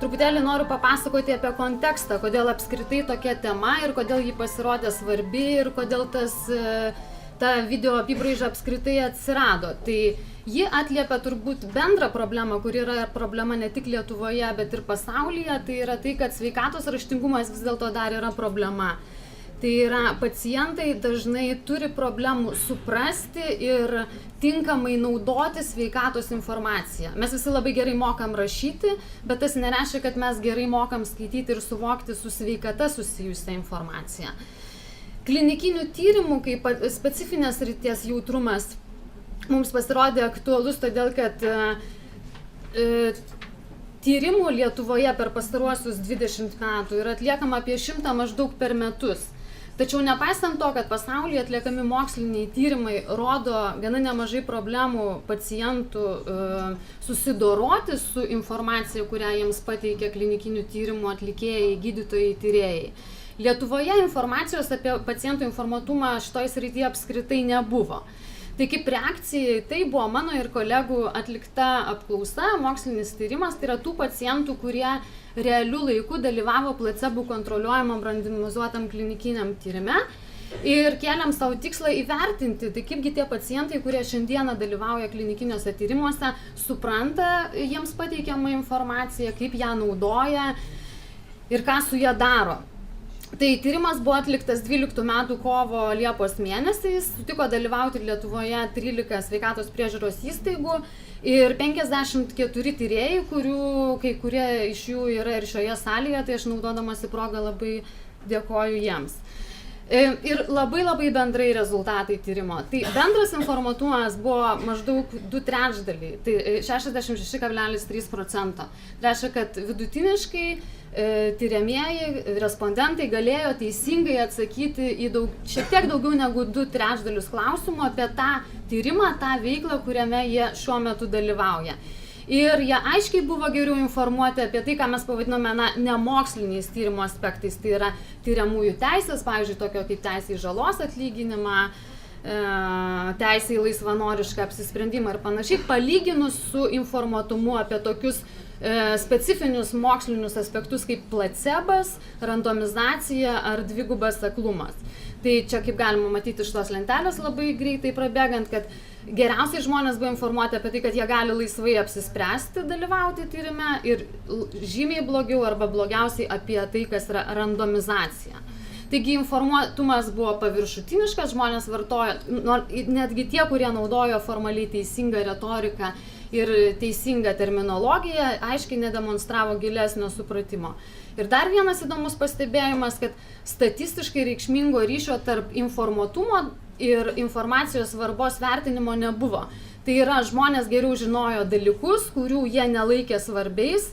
truputėlį noriu papasakoti apie kontekstą, kodėl apskritai tokia tema ir kodėl ji pasirodė svarbi ir kodėl ta video apibraiža apskritai atsirado. Tai ji atliepia turbūt bendrą problemą, kuri yra problema ne tik Lietuvoje, bet ir pasaulyje. Tai yra tai, kad sveikatos raštingumas vis dėlto dar yra problema. Tai yra, pacientai dažnai turi problemų suprasti ir tinkamai naudoti sveikatos informaciją. Mes visi labai gerai mokam rašyti, bet tas nereiškia, kad mes gerai mokam skaityti ir suvokti su sveikata susijusią informaciją. Klinikinių tyrimų kaip specifinės srities jautrumas mums pasirodė aktualus, todėl kad tyrimų Lietuvoje per pastaruosius 20 metų yra atliekama apie 100 maždaug per metus. Tačiau nepaisant to, kad pasaulyje atliekami moksliniai tyrimai rodo gana nemažai problemų pacientų susidoroti su informacija, kurią jiems pateikia klinikinių tyrimų atlikėjai, gydytojai, tyrėjai. Lietuvoje informacijos apie pacientų informatumą šitoj srityje apskritai nebuvo. Tai kaip reakcija į tai buvo mano ir kolegų atlikta apklausa, mokslinis tyrimas, tai yra tų pacientų, kurie realiu laiku dalyvavo placebų kontroliuojamam randomizuotam klinikiniam tyrime ir keliam savo tikslą įvertinti, tai kaipgi tie pacientai, kurie šiandieną dalyvauja klinikiniuose tyrimuose, supranta jiems pateikiamą informaciją, kaip ją naudoja ir ką su ją daro. Tai tyrimas buvo atliktas 12 metų kovo Liepos mėnesiais, sutiko dalyvauti Lietuvoje 13 sveikatos priežiūros įstaigų ir 54 tyrėjai, kurių kai kurie iš jų yra ir šioje salėje, tai aš naudodamasi progą labai dėkoju jiems. Ir labai bendrai rezultatai tyrimo. Tai bendras informatumas buvo maždaug 2/3, tai 66,3%. Tai reiškia, kad vidutiniškai tyriamieji respondentai galėjo teisingai atsakyti į šiek tiek daugiau negu 2/3 klausimų apie tą tyrimą, tą veiklą, kuriame jie šiuo metu dalyvauja. Ir jie aiškiai buvo geriau informuoti apie tai, ką mes pavadinome nemoksliniais tyrimo aspektais. Tai yra tyriamųjų teisės, pavyzdžiui, tokio kaip teisė į žalos atlyginimą, teisė į laisvanorišką apsisprendimą ir panašiai, palyginus su informatumu apie tokius specifinius mokslinius aspektus kaip placebas, randomizacija ar dvigubas aklumas. Tai čia kaip galima matyti iš tos lentelės labai greitai prabėgant, kad geriausiai žmonės buvo informuoti apie tai, kad jie gali laisvai apsispręsti dalyvauti tyrime ir žymiai blogiau arba blogiausiai apie tai, kas yra randomizacija. Taigi informuotumas buvo paviršutiniškas, žmonės vartojo, netgi tie, kurie naudojo formaliai teisingą retoriką ir teisingą terminologiją, aiškiai nedemonstravo gilesnio supratimo. Ir dar vienas įdomus pastebėjimas, kad statistiškai reikšmingo ryšio tarp informuotumo ir informacijos svarbos vertinimo nebuvo. Tai yra, žmonės geriau žinojo dalykus, kurių jie nelaikė svarbiais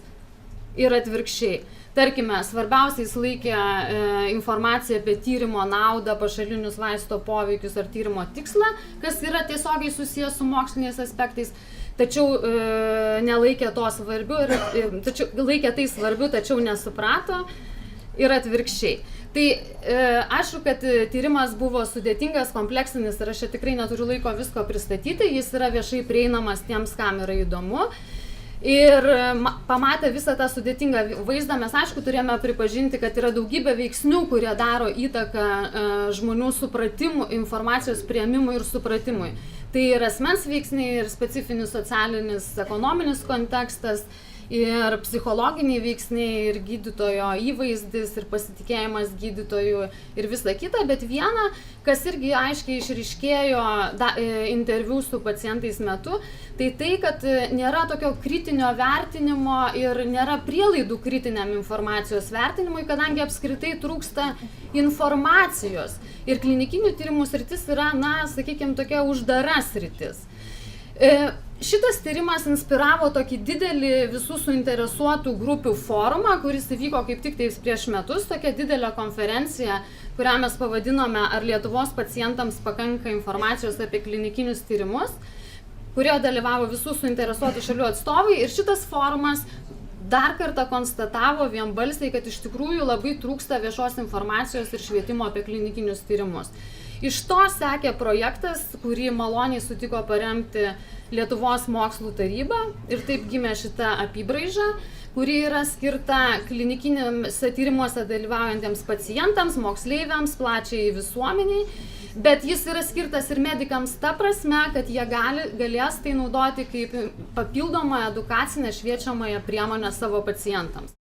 ir atvirkščiai. Tarkime, svarbiausiais laikė informaciją apie tyrimo naudą, pašalinius vaisto poveikius ar tyrimo tikslą, kas yra tiesiogiai susijęs su moksliniais aspektais. Tačiau nelaikė to svarbiu, laikė tai svarbiu, tačiau nesuprato ir atvirkščiai. Tai aišku, kad tyrimas buvo sudėtingas, kompleksinis ir aš čia tikrai neturiu laiko visko pristatyti, jis yra viešai prieinamas tiems, kam yra įdomu. Ir pamatę visą tą sudėtingą vaizdą, mes aišku turėjome pripažinti, kad yra daugybė veiksnių, kurie daro įtaką žmonių supratimų, informacijos priėmimui ir supratimui. Tai ir asmens veiksniai, ir specifinis socialinis, ekonominis kontekstas, ir psichologiniai veiksniai, ir gydytojo įvaizdis, ir pasitikėjimas gydytojų ir visa kita, bet viena, kas irgi aiškiai išryškėjo interviu su pacientais metu, tai tai, kad nėra tokio kritinio vertinimo ir nėra prielaidų kritiniam informacijos vertinimui, kadangi apskritai trūksta informacijos. Ir klinikinių tyrimų sritis yra, sakykime, tokia uždara sritis. Šitas tyrimas inspiravo tokį didelį visų suinteresuotų grupių forumą, kuris įvyko kaip tik prieš metus, tokia didelė konferencija, kurią mes pavadinome Ar Lietuvos pacientams pakanka informacijos apie klinikinius tyrimus, kurioje dalyvavo visų suinteresuotų šalių atstovai ir šitas forumas dar kartą konstatavo vienbalsiai, kad iš tikrųjų labai trūksta viešos informacijos ir švietimo apie klinikinius tyrimus. Iš to sekė projektas, kurį maloniai sutiko paremti Lietuvos mokslų taryba ir taip gimė šita apibraiža. kuri yra skirta klinikiniuose tyrimuose dalyvaujantiems pacientams, moksleiviams, plačiai visuomeniai, bet jis yra skirtas ir medikams ta prasme, kad jie galės tai naudoti kaip papildomą edukacinę šviečiamąją priemonę savo pacientams.